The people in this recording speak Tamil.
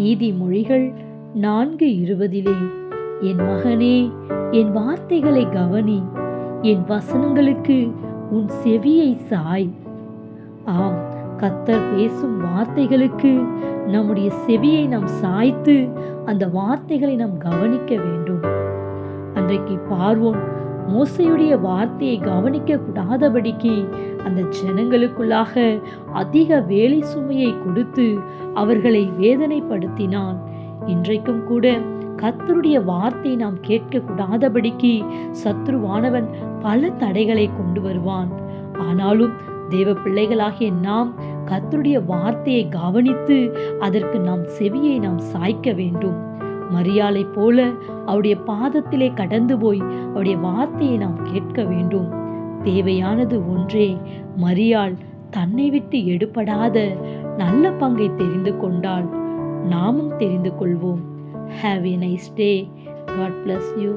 நீதிமொழிகள் 4:20 என் மகனே, என் வார்த்தைகளை கவனி, என் வசனங்களுக்கு உன் செவியை சாய். ஆம், கர்த்தர் பேசும் வார்த்தைகளுக்கு நம்முடைய செவியை நாம் சாய்த்து அந்த வார்த்தைகளை நாம் கவனிக்க வேண்டும். அன்றைக்கு பார்வோன் மோசேயுடைய வார்த்தையை கவனிக்க கூடாதபடிக்கு அந்த ஜனங்களுக்குள்ளாக அதிக வேலை சுமையை கொடுத்து அவர்களை வேதனைப்படுத்தினான். இன்றைக்கும் கூட கர்த்தருடைய வார்த்தையை நாம் கேட்க கூடாதபடிக்கு சத்துருவானவன் பல தடைகளை கொண்டு வருவான். ஆனாலும் தேவ பிள்ளைகளாகிய நாம் கர்த்தருடைய வார்த்தையை கவனித்து அதற்கு நாம் செவியை நாம் சாய்க்க வேண்டும். மரியாளை போல அவருடைய பாதத்திலே கடந்து போய் அவருடைய வார்த்தையை நாம் கேட்க வேண்டும். தேவையானது ஒன்றே, மரியாள் தன்னை விட்டு எடுபடாத நல்ல பங்கை தெரிந்து கொண்டால் நாமும் தெரிந்து கொள்வோம். Have a nice day. God bless you.